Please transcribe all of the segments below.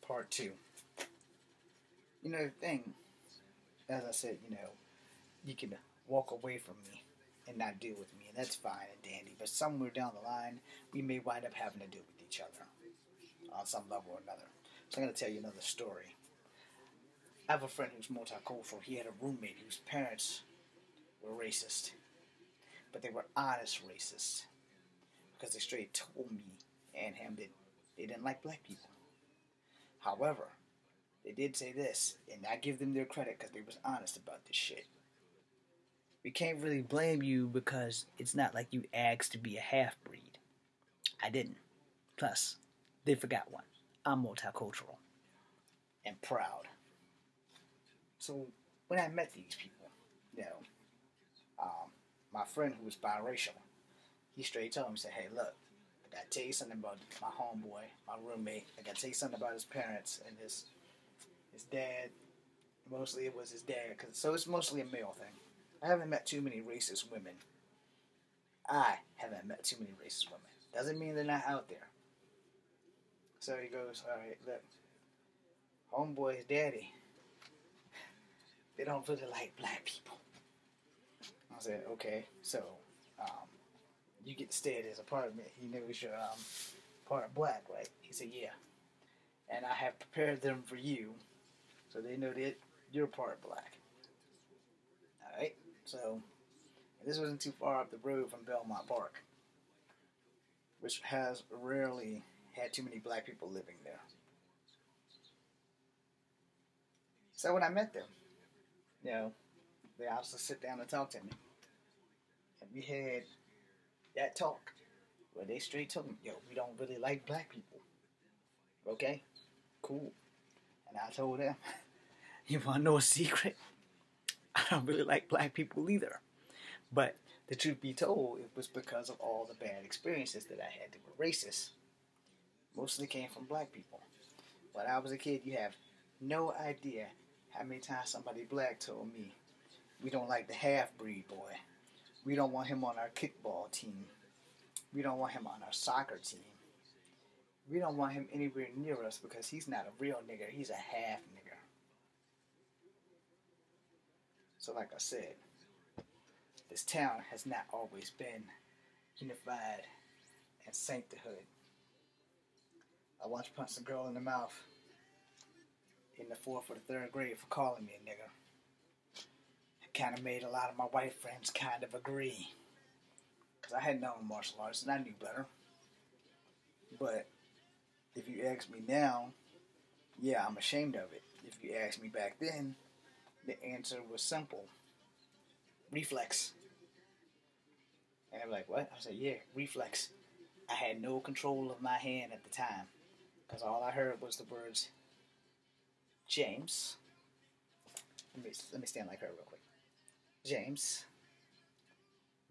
Part 2. You know, the thing, as I said, you can walk away from me and not deal with me, and that's fine and dandy. But somewhere down the line, we may wind up having to deal with each other on some level or another. So I'm going to tell you another story. I have a friend who's multicultural. He had a roommate whose parents were racist, but they were honest racists because they straight told me and him that they didn't like black people. However, they did say this, and I give them their credit because they was honest about this shit. We can't really blame you because it's not like you asked to be a half-breed. I didn't. Plus, they forgot one. I'm multicultural and proud. So when I met these people, my friend who was biracial, he straight told me, he said, hey, look, I got to tell you something about my homeboy, my roommate. I got to tell you something about his parents and his dad. Mostly it was his dad, so it's mostly a male thing. I haven't met too many racist women. I haven't met too many racist women. Doesn't mean they're not out there. So he goes, all right, look, homeboy's daddy, they don't really like black people. I said, okay, so you get to stay at his apartment. He knows you're part of black, right? He said, yeah. And I have prepared them for you so they know that you're part black. Alright? So, this wasn't too far up the road from Belmont Park, which has rarely had too many black people living there. So when I met them, they obviously sit down and talk to me. And we had that talk where they straight told me, yo, we don't really like black people. Okay? Cool. And I told them, you want to know a secret? I don't really like black people either. But the truth be told, it was because of all the bad experiences that I had that were racist. Mostly came from black people. When I was a kid, you have no idea how many times somebody black told me, we don't like the half-breed boy. We don't want him on our kickball team. We don't want him on our soccer team. We don't want him anywhere near us because he's not a real nigger. He's a half nigger. So like I said, this town has not always been unified and sanctihood. I once punched a girl in the mouth in the 4th or the 3rd grade for calling me a nigger. It kind of made a lot of my white friends kind of agree. Because I had known martial arts and I knew better. But if you ask me now, yeah, I'm ashamed of it. If you asked me back then, the answer was simple. Reflex. And I'm like, what? I said, yeah, reflex. I had no control of my hand at the time. Because all I heard was the words, James. Let me stand like her real quick. James,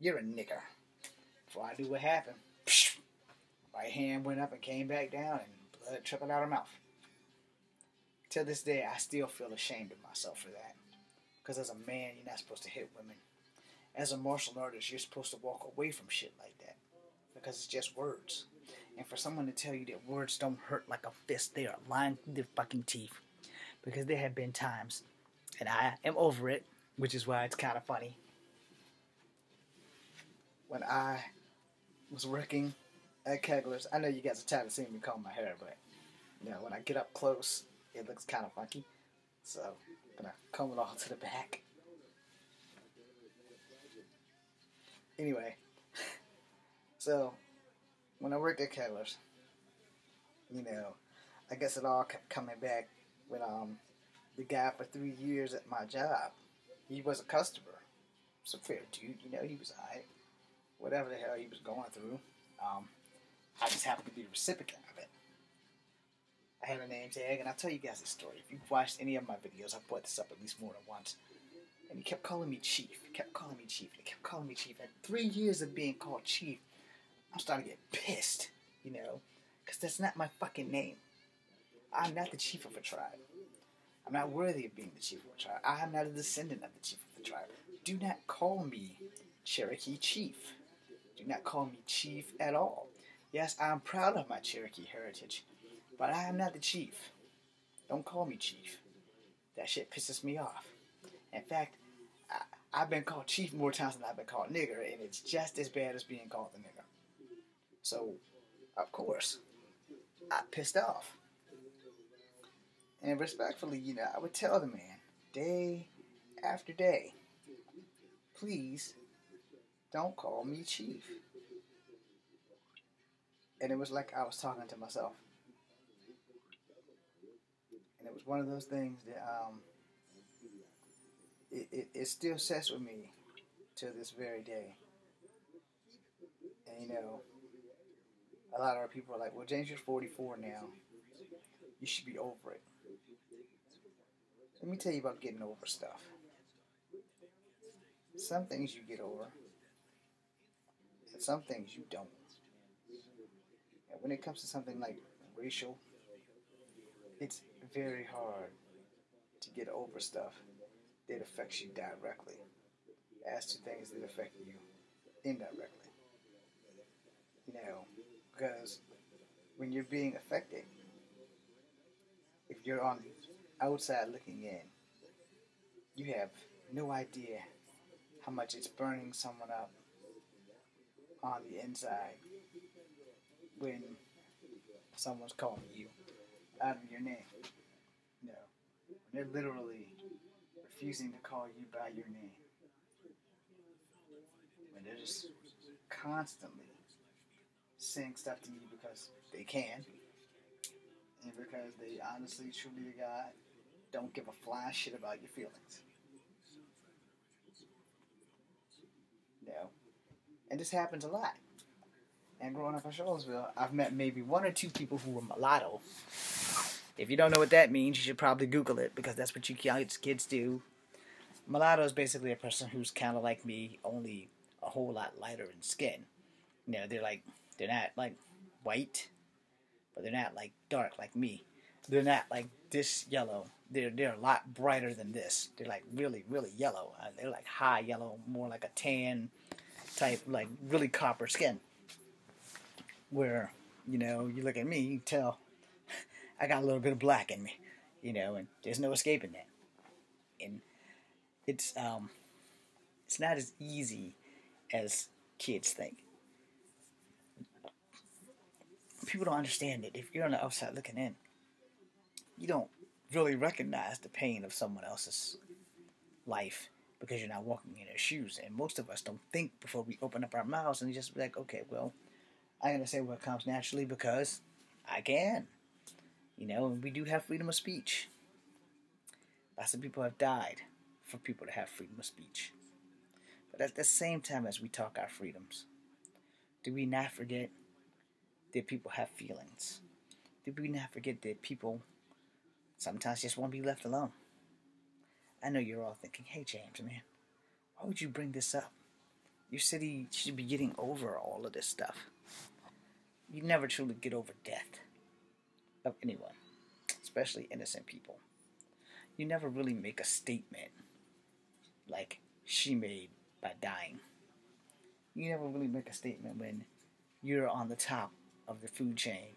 you're a nigger. Before I knew what happened, right hand went up and came back down and blood trickled out her mouth. Till this day, I still feel ashamed of myself for that. Because as a man, you're not supposed to hit women. As a martial artist, you're supposed to walk away from shit like that. Because it's just words. And for someone to tell you that words don't hurt like a fist, they are lying through their fucking teeth. Because there have been times, and I am over it, which is why it's kind of funny. When I was working at Kegler's, I know you guys are tired of seeing me comb my hair, but when I get up close, it looks kind of funky. So I'm going to comb it all to the back. Anyway, so when I worked at Kegler's, I guess it all kept coming back when the guy for 3 years at my job, he was a customer. He was a fair dude, he was alright. Whatever the hell he was going through, I just happened to be the recipient of it. I had a name tag, and I'll tell you guys this story. If you've watched any of my videos, I've brought this up at least more than once. And he kept calling me Chief. He kept calling me Chief. And he kept calling me Chief. And 3 years of being called Chief, I'm starting to get pissed, because that's not my fucking name. I'm not the chief of a tribe. I'm not worthy of being the chief of a tribe. I am not a descendant of the chief of the tribe. Do not call me Cherokee Chief. Do not call me Chief at all. Yes, I'm proud of my Cherokee heritage, but I am not the chief. Don't call me chief. That shit pisses me off. In fact, I've been called chief more times than I've been called nigger, and it's just as bad as being called the nigger. So, of course, I pissed off. And respectfully, I would tell the man, day after day, please don't call me chief. And it was like I was talking to myself. And it was one of those things that it still sets with me to this very day. And a lot of our people are like, well, James, you're 44 now. You should be over it. Let me tell you about getting over stuff. Some things you get over, and some things you don't. And when it comes to something like racial, it's very hard to get over stuff that affects you directly as to things that affect you indirectly. Because when you're being affected, if you're on the outside looking in, you have no idea how much it's burning someone up on the inside when someone's calling you out of your name. When they're literally refusing to call you by your name. When they're just constantly saying stuff to you because they can, and because they honestly, truly to God, don't give a fly shit about your feelings. And this happens a lot. And growing up in Charlottesville, I've met maybe one or two people who were mulatto. If you don't know what that means, you should probably Google it, because that's what you kids do. Mulatto is basically a person who's kind of like me, only a whole lot lighter in skin. They're not like white, but they're not like dark like me. They're not like this yellow. They're a lot brighter than this. They're like really, really yellow. They're like high yellow, more like a tan type, like really copper skin. Where, you look at me, you can tell I got a little bit of black in me, and there's no escaping that. And it's not as easy as kids think. People don't understand it. If you're on the outside looking in, you don't really recognize the pain of someone else's life because you're not walking in their shoes. And most of us don't think before we open up our mouths and just be like, okay, well, I'm going to say what comes naturally because I can. And we do have freedom of speech. Lots of people have died for people to have freedom of speech. But at the same time as we talk our freedoms, do we not forget that people have feelings? Do we not forget that people sometimes just want to be left alone? I know you're all thinking, hey James, man, why would you bring this up? Your city should be getting over all of this stuff. You never truly get over death of anyone, especially innocent people. You never really make a statement like she made by dying. You never really make a statement when you're on the top of the food chain,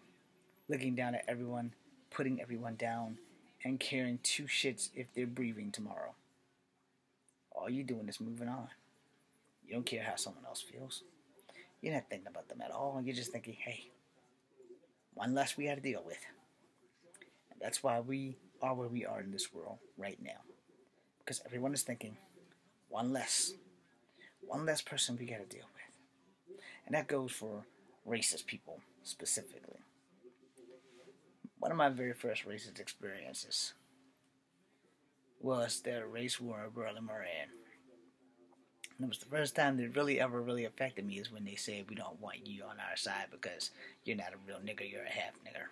looking down at everyone, putting everyone down, and caring two shits if they're breathing tomorrow. All you're doing is moving on. You don't care how someone else feels. You're not thinking about them at all. You're just thinking, hey, one less we got to deal with. And that's why we are where we are in this world right now. Because everyone is thinking, one less person we got to deal with. And that goes for racist people specifically. One of my very first racist experiences was the race war of Berlin Moran. And it was the first time that really ever really affected me is when they said we don't want you on our side because you're not a real nigger, you're a half nigger.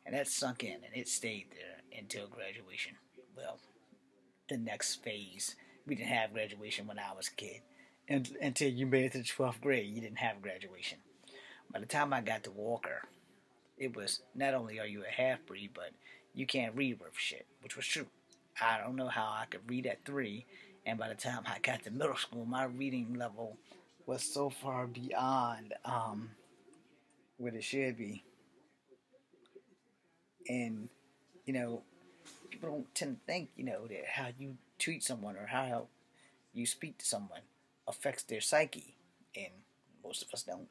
And that sunk in and it stayed there until graduation. Well, the next phase. We didn't have graduation when I was a kid. And until you made it to the 12th grade, you didn't have graduation. By the time I got to Walker, it was not only are you a half-breed, but you can't read worth shit, which was true. I don't know how I could read at 3, and by the time I got to middle school, my reading level was so far beyond what it should be. And You know, people don't tend to think, that how you treat someone or how you speak to someone affects their psyche. And most of us don't.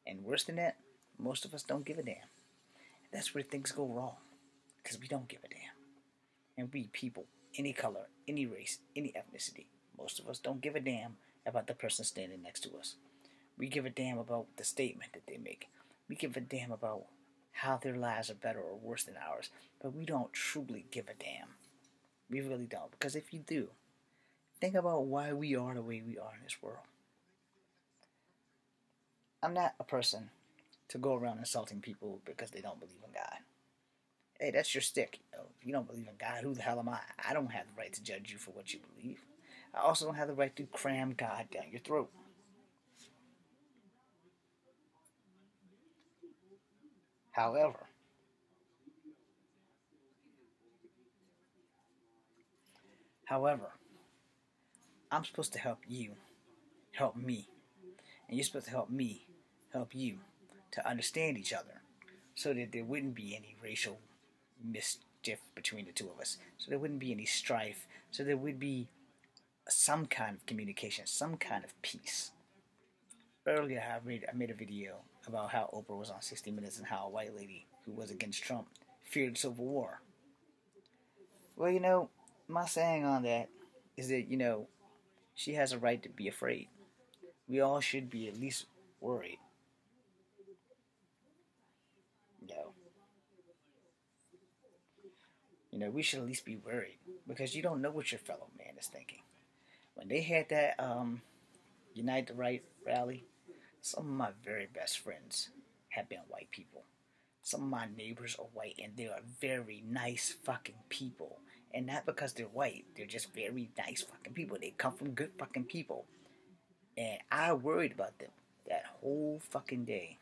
And worse than that, most of us don't give a damn. That's where things go wrong. Because we don't give a damn. And we people, any color, any race, any ethnicity, most of us don't give a damn about the person standing next to us. We give a damn about the statement that they make. We give a damn about how their lives are better or worse than ours. But we don't truly give a damn. We really don't. Because if you do, think about why we are the way we are in this world. I'm not a person to go around insulting people because they don't believe in God. Hey, that's your stick. If you don't believe in God, who the hell am I? I don't have the right to judge you for what you believe. I also don't have the right to cram God down your throat. However, however, I'm supposed to help you, help me, and you're supposed to help me, help you, to understand each other, so that there wouldn't be any racial mischief between the two of us, so there wouldn't be any strife, so there would be some kind of communication, some kind of peace. Earlier, I made a video about how Oprah was on 60 Minutes and how a white lady who was against Trump feared civil war. Well, my saying on that is that, she has a right to be afraid. We all should be at least worried. You know, we should at least be worried because you don't know what your fellow man is thinking. When they had that Unite the Right rally, some of my very best friends have been white people. Some of my neighbors are white, and they are very nice fucking people. And not because they're white, they're just very nice fucking people. They come from good fucking people. And I worried about them that whole fucking day.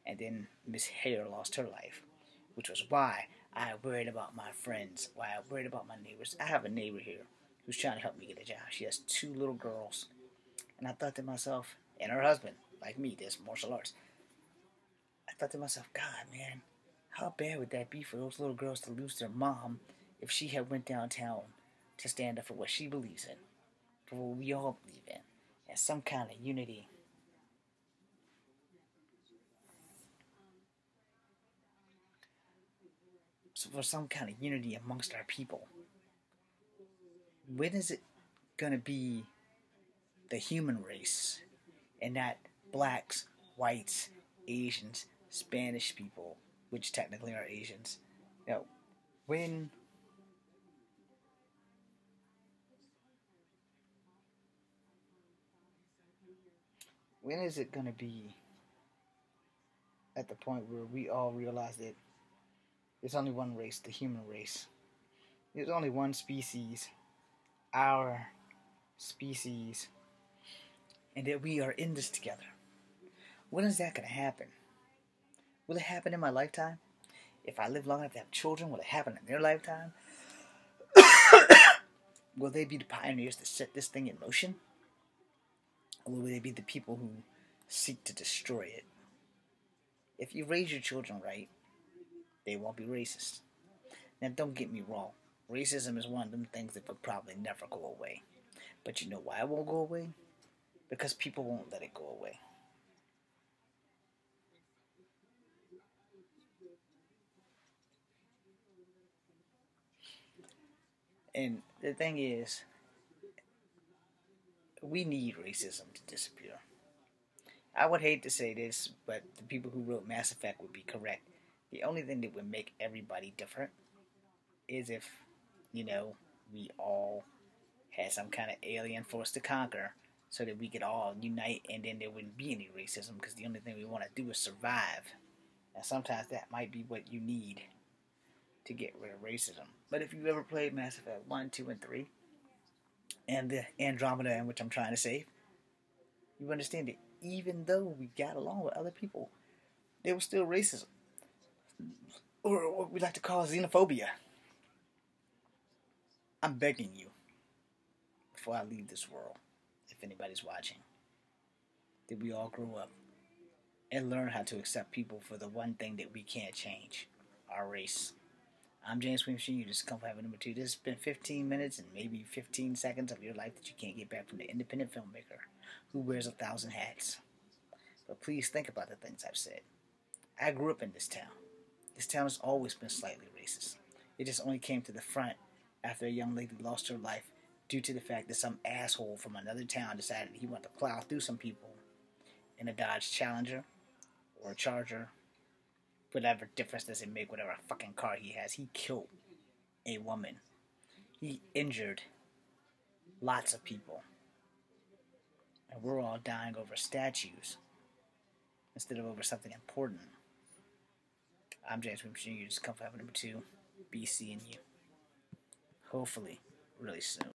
And then Miss Hare lost her life, which was why I worried about my friends, why I worried about my neighbors. I have a neighbor here who's trying to help me get a job. She has 2 little girls. And I thought to myself, and her husband, like me, does martial arts. I thought to myself, God, man, how bad would that be for those little girls to lose their mom if she had went downtown to stand up for what she believes in, for what we all believe in, and some kind of unity. So for some kind of unity amongst our people. When is it going to be the human race and not blacks, whites, Asians, Spanish people, which technically are Asians? When is it going to be at the point where we all realize that there's only one race, the human race? There's only one species, our species, and that we are in this together. When is that going to happen? Will it happen in my lifetime? If I live long enough to have children, will it happen in their lifetime? Will they be the pioneers that set this thing in motion? Or will they be the people who seek to destroy it? If you raise your children right, they won't be racist. Now, don't get me wrong. Racism is one of them things that will probably never go away. But you know why it won't go away? Because people won't let it go away. And the thing is, we need racism to disappear. I would hate to say this, but the people who wrote Mass Effect would be correct. The only thing that would make everybody different is if, we all had some kind of alien force to conquer so that we could all unite and then there wouldn't be any racism because the only thing we want to do is survive. And sometimes that might be what you need to get rid of racism. But if you've ever played Mass Effect 1, 2, and 3, and the Andromeda in which I'm trying to save, you understand that even though we got along with other people, there was still racism. Or what we like to call xenophobia. I'm begging you, before I leave this world, if anybody's watching, that we all grow up and learn how to accept people for the one thing that we can't change, our race. I'm James Williams Jr. This is Come Having Number 2. This has been 15 minutes and maybe 15 seconds of your life that you can't get back from the independent filmmaker who wears 1,000 hats. But please think about the things I've said. I grew up in this town. This town has always been slightly racist. It just only came to the front after a young lady lost her life due to the fact that some asshole from another town decided he wanted to plow through some people in a Dodge Challenger or a Charger. Whatever difference does it make, whatever fucking car he has. He killed a woman. He injured lots of people. And we're all dying over statues instead of over something important. I'm James Williams Jr. Just Come for Number 2. Be seeing you. Hopefully, really soon.